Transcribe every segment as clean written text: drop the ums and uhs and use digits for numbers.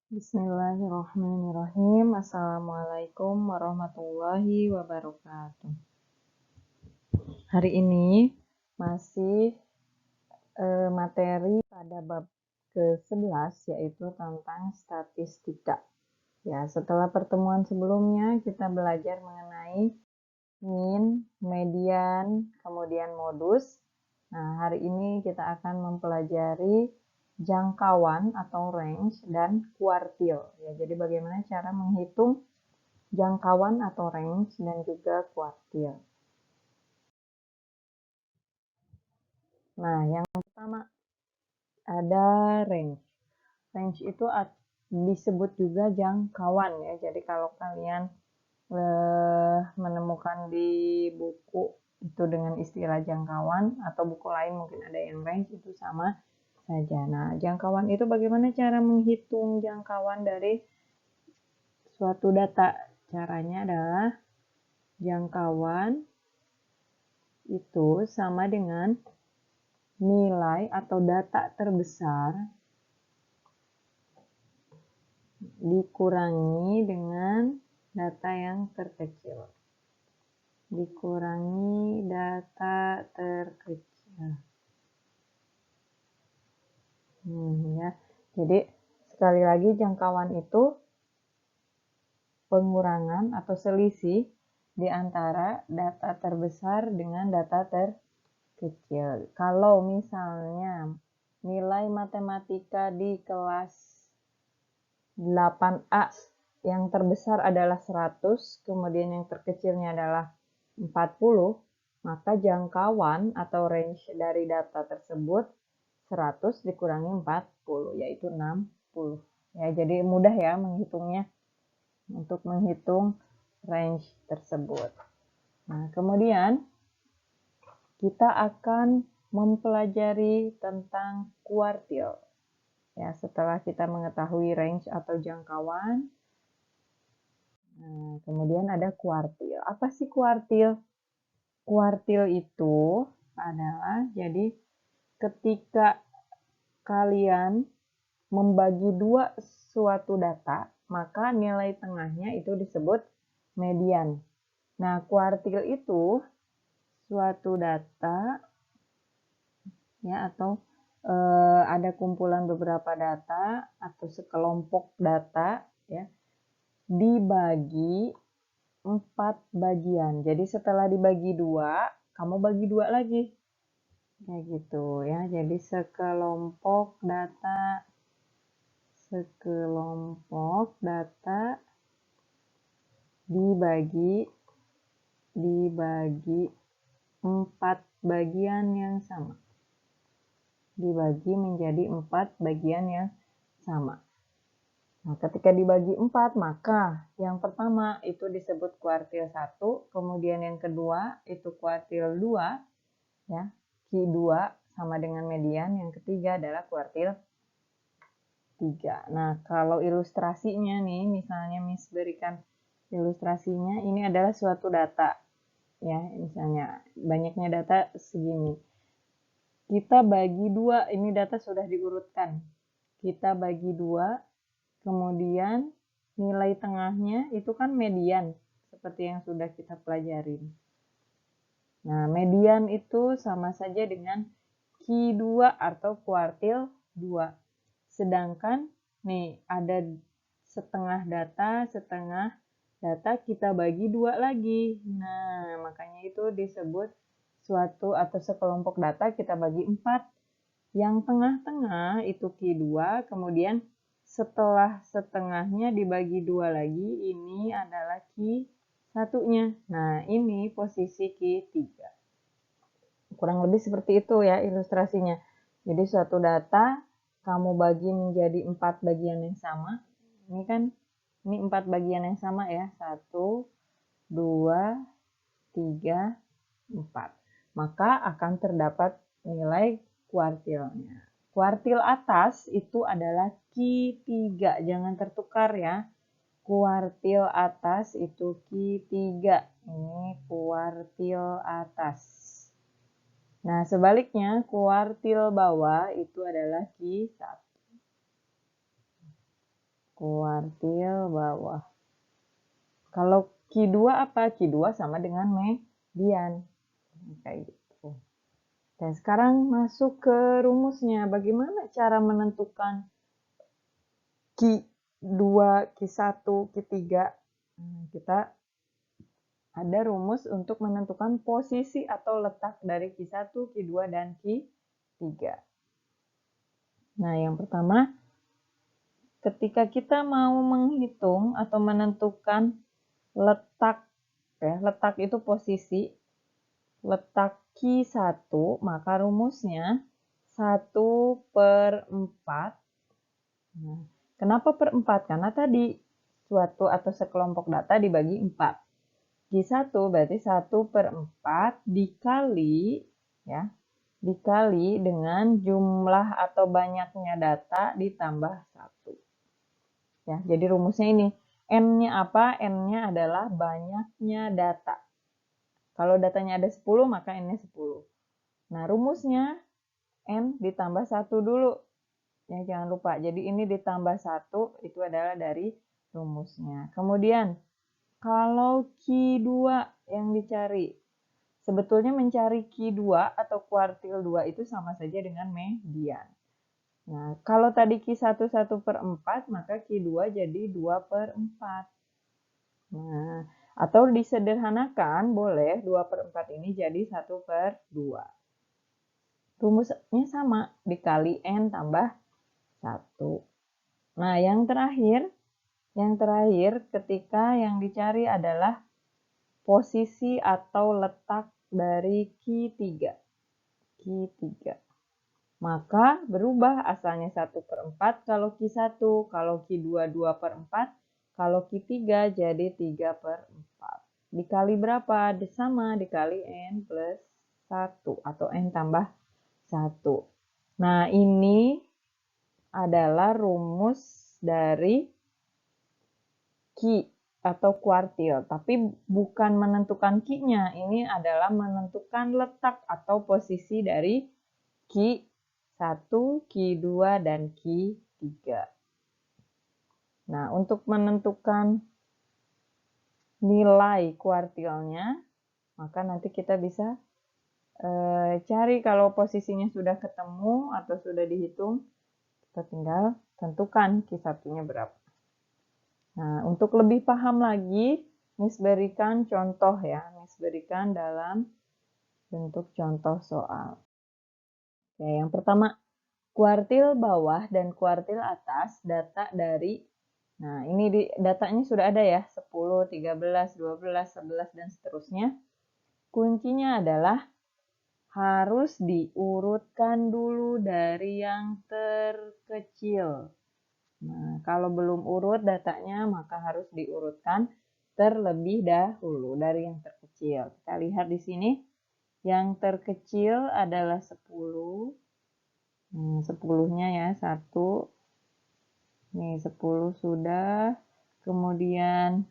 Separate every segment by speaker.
Speaker 1: Bismillahirrahmanirrahim. Assalamualaikum warahmatullahi wabarakatuh. Hari ini masih materi pada bab ke-11 yaitu tentang statistika. Ya, setelah pertemuan sebelumnya kita belajar mengenai mean, median, kemudian modus. Nah, hari ini kita akan mempelajari jangkauan atau range dan kuartil. Ya, jadi bagaimana cara menghitung jangkauan atau range dan juga kuartil. Nah, yang pertama ada range. Range itu disebut juga jangkauan ya. Jadi kalau kalian menemukan di buku itu dengan istilah jangkauan atau buku lain mungkin ada yang range, itu sama saja. Nah, jangkauan itu bagaimana cara menghitung jangkauan dari suatu data? Caranya adalah jangkauan itu sama dengan nilai atau data terbesar dikurangi dengan data yang terkecil. Dikurangi data terkecil. Ya. Jadi sekali lagi jangkauan itu pengurangan atau selisih di antara data terbesar dengan data terkecil. Kalau misalnya nilai matematika di kelas 8A yang terbesar adalah 100, kemudian yang terkecilnya adalah 40, maka jangkauan atau range dari data tersebut 100 dikurangi 40, yaitu 60. Ya, jadi mudah ya menghitungnya untuk menghitung range tersebut. Nah, kemudian kita akan mempelajari tentang kuartil. Ya, setelah kita mengetahui range atau jangkauan, nah, kemudian ada kuartil. Apa sih kuartil? Kuartil itu adalah jadi ketika kalian membagi dua suatu data, maka nilai tengahnya itu disebut median. Nah, kuartil itu suatu data ya atau ada kumpulan beberapa data atau sekelompok data ya dibagi 4 bagian. Jadi setelah dibagi 2, kamu bagi 2 lagi. Kayak gitu ya. Jadi sekelompok data dibagi 4 bagian yang sama. Dibagi menjadi 4 bagian yang sama. Nah, ketika dibagi 4, maka yang pertama itu disebut kuartil 1, kemudian yang kedua itu kuartil 2, ya, Q2 sama dengan median, yang ketiga adalah kuartil 3. Nah, kalau ilustrasinya nih, misalnya Miss berikan ilustrasinya, ini adalah suatu data, ya, misalnya banyaknya data segini. Kita bagi 2, ini data sudah diurutkan. Kita bagi 2, kemudian nilai tengahnya itu kan median, seperti yang sudah kita pelajari. Nah, median itu sama saja dengan Q2 atau kuartil 2. Sedangkan nih ada setengah data kita bagi 2 lagi. Nah, makanya itu disebut suatu atau sekelompok data kita bagi 4. Yang tengah-tengah itu Q2, kemudian setelah setengahnya dibagi 2 lagi, ini adalah Q1-nya. Nah, ini posisi Q3. Kurang lebih seperti itu ya ilustrasinya. Jadi suatu data kamu bagi menjadi 4 bagian yang sama. Ini kan, ini 4 bagian yang sama ya. 1, 2, 3, 4. Maka akan terdapat nilai kuartilnya. Kuartil atas itu adalah Q3, jangan tertukar ya. Kuartil atas itu Q3, ini kuartil atas. Nah, sebaliknya kuartil bawah itu adalah Q1. kuartil bawah. Kalau Q2 apa? Q2 sama dengan median. Kayak gitu. Dan sekarang masuk ke rumusnya. Bagaimana cara menentukan Q2, Q1, Q3? Kita ada rumus untuk menentukan posisi atau letak dari Q1, Q2, dan Q3. Nah, yang pertama, ketika kita mau menghitung atau menentukan letak, ya, letak itu posisi, letak Q1, maka rumusnya 1/4. Nah, kenapa per 4? Karena tadi suatu atau sekelompok data dibagi 4. Q1 berarti 1/4 dikali, ya, dikali dengan jumlah atau banyaknya data ditambah 1. Ya, jadi rumusnya ini. N-nya apa? N-nya adalah banyaknya data. Kalau datanya ada 10, maka N-nya 10. Nah, rumusnya N ditambah 1 dulu. Ya, jangan lupa. Jadi ini ditambah 1, itu adalah dari rumusnya. Kemudian, kalau Q2 yang dicari, sebetulnya mencari Q2 atau kuartil 2 itu sama saja dengan median. Nah, kalau tadi Q1 1/4, maka Q2 jadi 2/4. Nah, atau disederhanakan, boleh 2/4 ini jadi 1/2. Rumusnya sama, dikali N tambah 1. Nah, yang terakhir ketika yang dicari adalah posisi atau letak dari Q3. Maka berubah, asalnya 1/4 kalau Q1, kalau Q2 2/4, kalau Q3 jadi 3/4. Dikali berapa? Sama, dikali N plus 1 atau N tambah 1. Nah, ini adalah rumus dari Q atau kuartil, tapi bukan menentukan Q-nya. Ini adalah menentukan letak atau posisi dari Q1, Q2, dan Q3. Nah, untuk menentukan nilai kuartilnya, maka nanti kita bisa cari kalau posisinya sudah ketemu atau sudah dihitung, kita tinggal tentukan Q1-nya berapa. Nah, untuk lebih paham lagi, Miss berikan contoh ya, Miss berikan dalam bentuk contoh soal. Oke, yang pertama, kuartil bawah dan kuartil atas data dari, nah ini datanya sudah ada ya, 10, 13, 12, 11, dan seterusnya. Kuncinya adalah harus diurutkan dulu dari yang terkecil. Nah, kalau belum urut datanya, maka harus diurutkan terlebih dahulu dari yang terkecil. Kita lihat di sini, yang terkecil adalah 10. 10-nya ya, 1. Nih, 10 sudah. Kemudian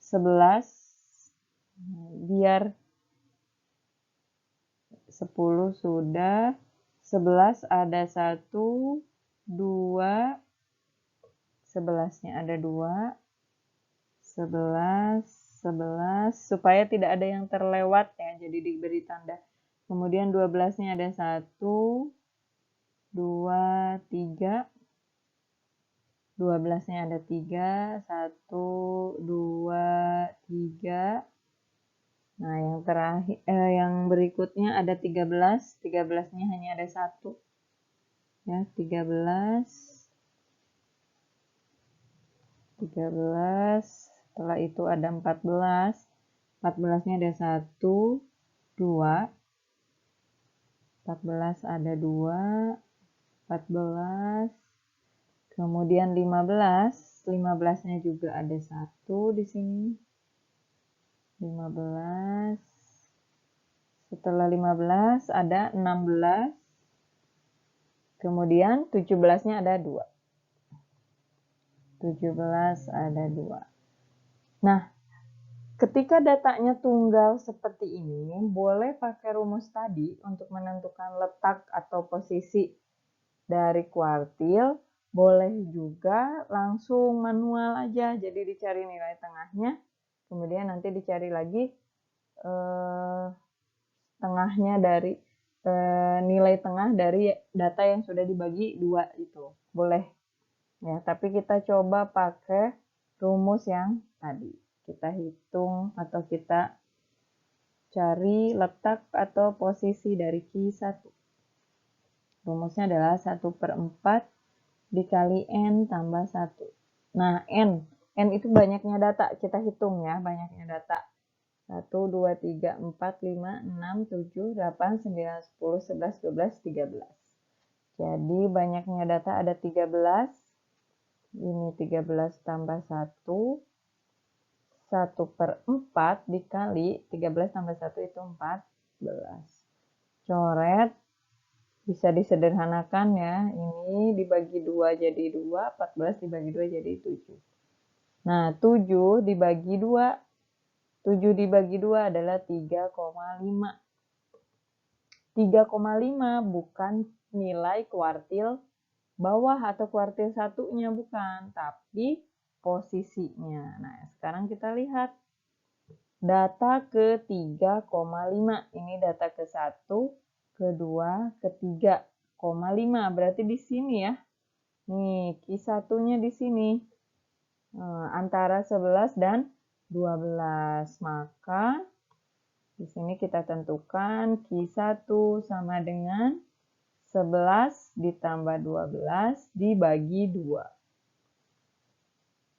Speaker 1: 11. Biar 10 sudah. 11 ada 1, 2. 11-nya ada 2. 11, 11. Supaya tidak ada yang terlewat ya, jadi diberi tanda. Kemudian 12-nya ada 1, 2, 3. 12-nya ada 3, 1, 2, 3. Nah, yang terakhir yang berikutnya ada 13. 13-nya hanya ada 1. Ya, 13. 13. Setelah itu ada 14. 14-nya ada 1, 2. 14 ada 2. 14. Kemudian 15. 15-nya juga ada 1 di sini. 15. Setelah 15 ada 16. Kemudian 17-nya ada 2. 17 ada 2. Nah, ketika datanya tunggal seperti ini, boleh pakai rumus tadi untuk menentukan letak atau posisi dari kuartil. boleh juga langsung manual aja, jadi dicari nilai tengahnya, kemudian nanti dicari lagi tengahnya dari nilai tengah dari data yang sudah dibagi 2 itu. Boleh. Ya, tapi kita coba pakai rumus yang tadi. Kita hitung atau kita cari letak atau posisi dari Q1. Rumusnya adalah 1/4 dikali N tambah 1. Nah, N itu banyaknya data. Kita hitung ya, banyaknya data. 1, 2, 3, 4, 5, 6, 7, 8, 9, 10, 11, 12, 13. Jadi banyaknya data ada 13. Ini 13 tambah 1. 1/4 dikali 13 tambah 1 itu 14. Coret. Bisa disederhanakan ya. Ini dibagi 2 jadi 2. 14 dibagi 2 jadi 7. Nah, 7 dibagi 2. 7 dibagi 2 adalah 3,5. 3,5 bukan nilai kuartil bawah atau kuartil satunya, bukan, tapi posisinya. Nah, sekarang kita lihat data ke 3,5. Ini data ke 1, kedua, ketiga, 3,5. Berarti di sini ya. Nih, Q1-nya di sini. Antara 11 dan 12. Maka di sini kita tentukan Q1 sama dengan 11 ditambah 12 dibagi 2.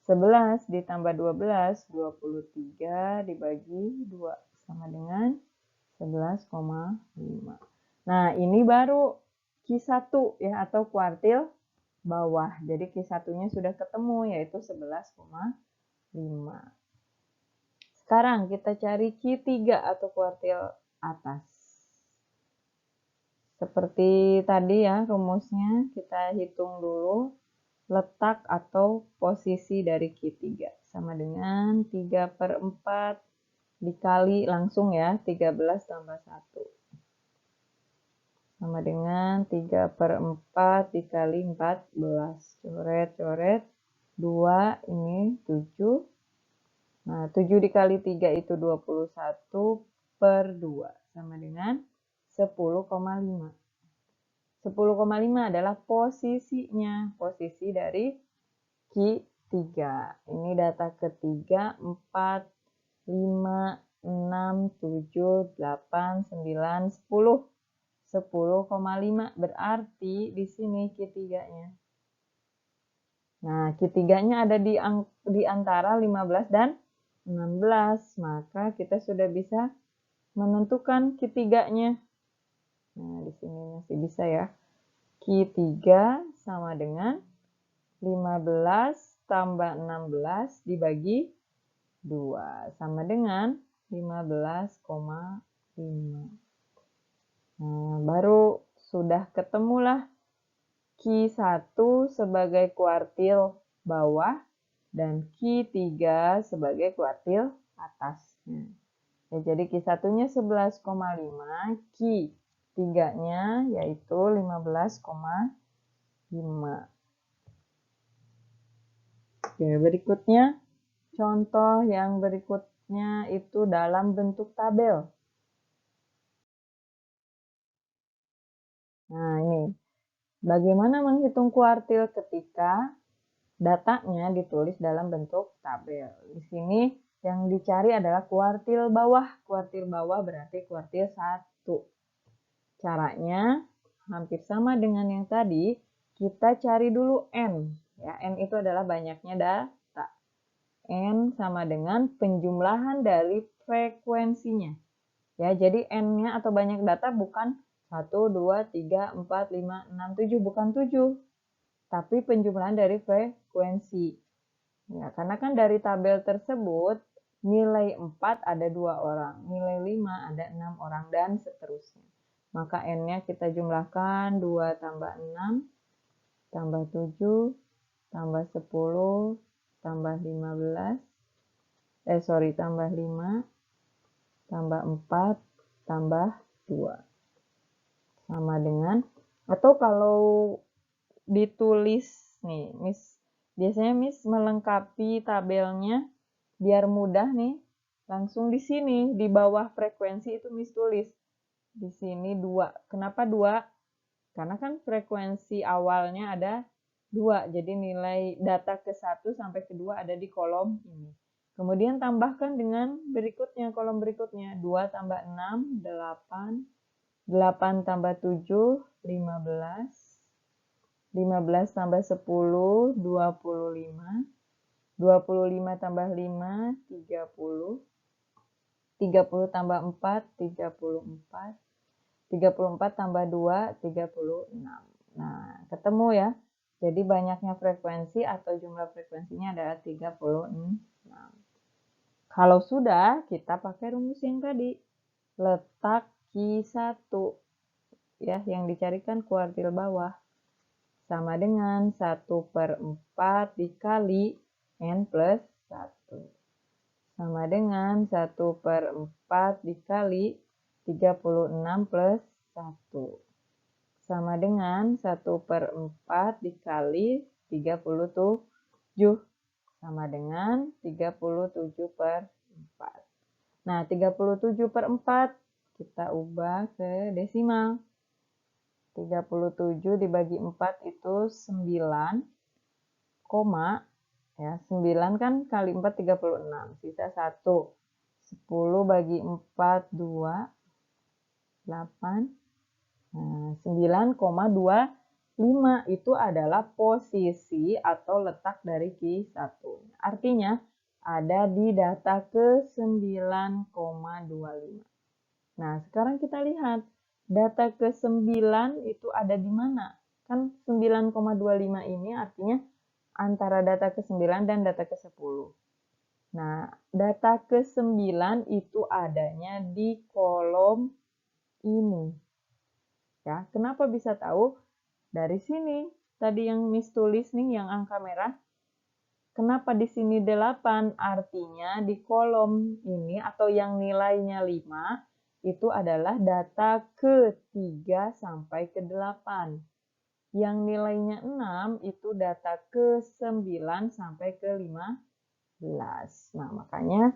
Speaker 1: 11 ditambah 12, 23 dibagi 2. Sama dengan 11,5. Nah, ini baru Q1 ya, atau kuartil bawah. Jadi Q1-nya sudah ketemu, yaitu 11,5. Sekarang kita cari Q3 atau kuartil atas. Seperti tadi ya rumusnya, kita hitung dulu letak atau posisi dari Q3. Sama dengan 3/4 dikali langsung ya, 13 tambah 1. Sama dengan 3/4 dikali 14. Coret-coret. 2 ini 7. Nah, 7 dikali 3 itu 21/2. Sama dengan 10,5. 10,5 adalah posisinya. Posisi dari Q3. Ini data ketiga, 4, 5, 6, 7, 8, 9, 10. 10,5 berarti di sini Q3-nya. Nah, Q3-nya ada di antara 15 dan 16. Maka kita sudah bisa menentukan Q3-nya. Nah, di sini masih bisa ya. Q3 sama dengan 15 tambah 16 dibagi 2. Sama dengan 15,5. Nah, baru sudah ketemulah Q1 sebagai kuartil bawah dan Q3 sebagai kuartil atasnya. Ya, jadi Q1-nya 11,5, Q3-nya yaitu 15,5. Oke, berikutnya contoh yang berikutnya itu dalam bentuk tabel. Nah, ini bagaimana menghitung kuartil ketika datanya ditulis dalam bentuk tabel. Di sini yang dicari adalah kuartil bawah. Kuartil bawah berarti kuartil 1. Caranya hampir sama dengan yang tadi. Kita cari dulu N. Ya, N itu adalah banyaknya data. N sama dengan penjumlahan dari frekuensinya. Ya, jadi N-nya atau banyak data bukan 1, 2, 3, 4, 5, 6, 7. Bukan 7. Tapi penjumlahan dari frekuensi. Ya, karena kan dari tabel tersebut nilai 4 ada 2 orang, nilai 5 ada 6 orang, dan seterusnya. Maka N-nya kita jumlahkan 2 tambah 6, tambah 7, tambah 10, tambah 15, tambah 5, tambah 4, tambah 2. Sama dengan, atau kalau ditulis nih, biasanya Miss melengkapi tabelnya biar mudah nih. Langsung di sini, di bawah frekuensi itu Miss tulis. Di sini 2. Kenapa 2? Karena kan frekuensi awalnya ada 2. Jadi nilai data ke-1 sampai ke-2 ada di kolom ini. Kemudian tambahkan dengan berikutnya, kolom berikutnya. 2 tambah 6, 8. 8 tambah 7, 15. 15 tambah 10, 25. 25 tambah 5, 30. 30 tambah 4, 34. 34 tambah 2, 36. Nah, ketemu ya. Jadi banyaknya frekuensi atau jumlah frekuensinya adalah 36. Kalau sudah, kita pakai rumus yang tadi. Letak Q1 ya, yang dicarikan kuartil bawah. Sama dengan 1/4 dikali N plus 1. Sama dengan 1/4 dikali 36 plus 1. Sama dengan 1/4 dikali 37. Sama dengan 37/4. Nah, 37/4 kita ubah ke desimal. 37 dibagi 4 itu 9, ya, 9 kan kali 4 36, sisa 1. 10 bagi 4 2, 8. Nah, 9,25 itu adalah posisi atau letak dari Q1. Artinya ada di data ke 9,25. Nah, sekarang kita lihat data ke 9 itu ada di mana? Kan 9,25 ini artinya antara data ke-9 dan data ke-10. Nah, data ke-9 itu adanya di kolom ini. Ya, kenapa bisa tahu? Dari sini, tadi yang Miss tulis nih, yang angka merah. Kenapa di sini 8? Artinya di kolom ini atau yang nilainya 5, itu adalah data ke-3 sampai ke-8. Yang nilainya 6 itu data ke-9 sampai ke-15. Nah, makanya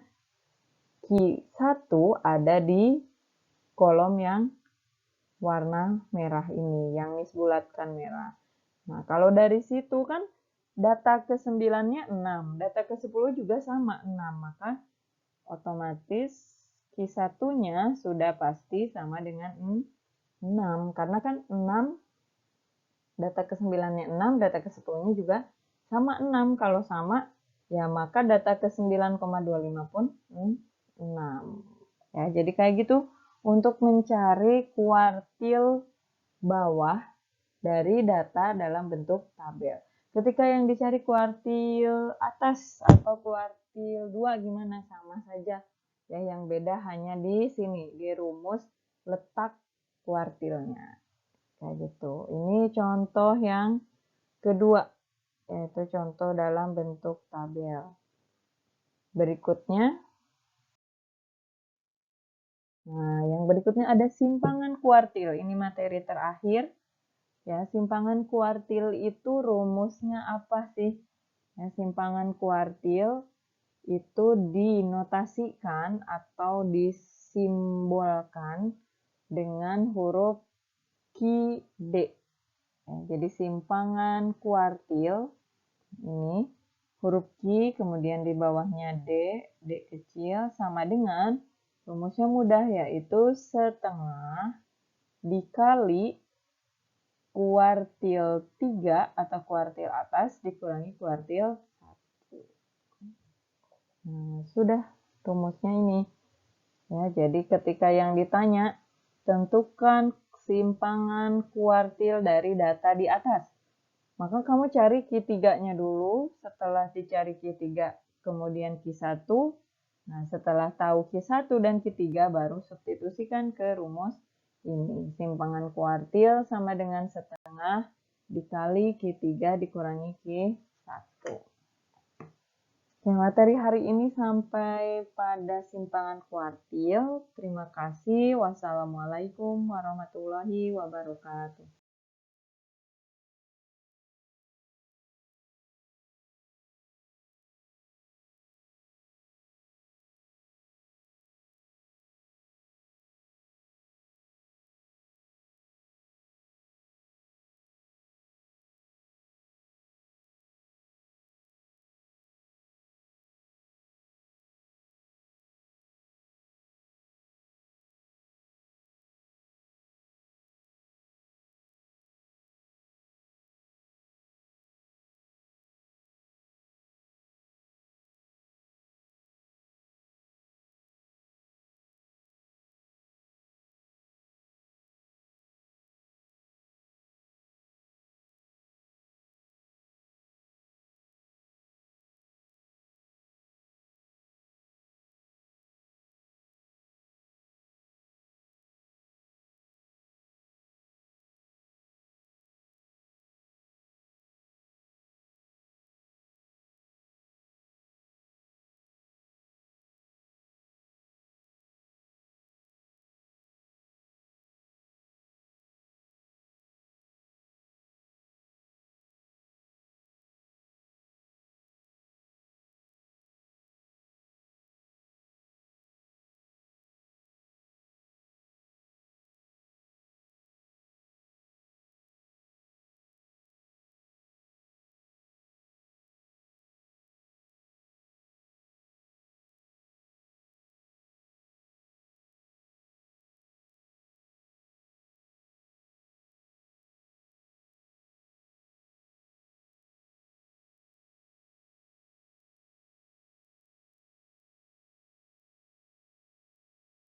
Speaker 1: Q1 ada di kolom yang warna merah ini, yang Miss bulatkan merah. Nah, kalau dari situ kan data ke-9-nya 6, data ke-10 juga sama 6, maka otomatis Q1-nya sudah pasti sama dengan 6, karena kan 6 data ke-9-nya 6, data ke-10-nya juga sama 6. Kalau sama, ya maka data ke-9,25 pun 6. Ya, jadi kayak gitu untuk mencari kuartil bawah dari data dalam bentuk tabel. Ketika yang dicari kuartil atas atau kuartil 2 gimana? Sama saja. Ya, yang beda hanya di sini, di rumus letak kuartilnya. Kayak gitu. Ini contoh yang kedua, yaitu contoh dalam bentuk tabel. Berikutnya, nah yang berikutnya ada simpangan kuartil. Ini materi terakhir. Ya, simpangan kuartil itu rumusnya apa sih? Ya, simpangan kuartil itu dinotasikan atau disimbolkan dengan huruf QD. Ya, jadi simpangan kuartil ini huruf Q, kemudian di bawahnya D kecil, sama dengan rumusnya mudah, yaitu setengah dikali kuartil 3 atau kuartil atas dikurangi kuartil 1. Nah, sudah rumusnya ini. Ya, jadi ketika yang ditanya, tentukan simpangan kuartil dari data di atas. Maka kamu cari Q3-nya dulu, setelah dicari Q3, kemudian Q1. Nah, setelah tahu Q1 dan Q3, baru substitusikan ke rumus ini. Simpangan kuartil sama dengan setengah dikali Q3 dikurangi Q1. Ya, materi hari ini sampai pada simpangan kuartil. Terima kasih. Wassalamualaikum warahmatullahi wabarakatuh.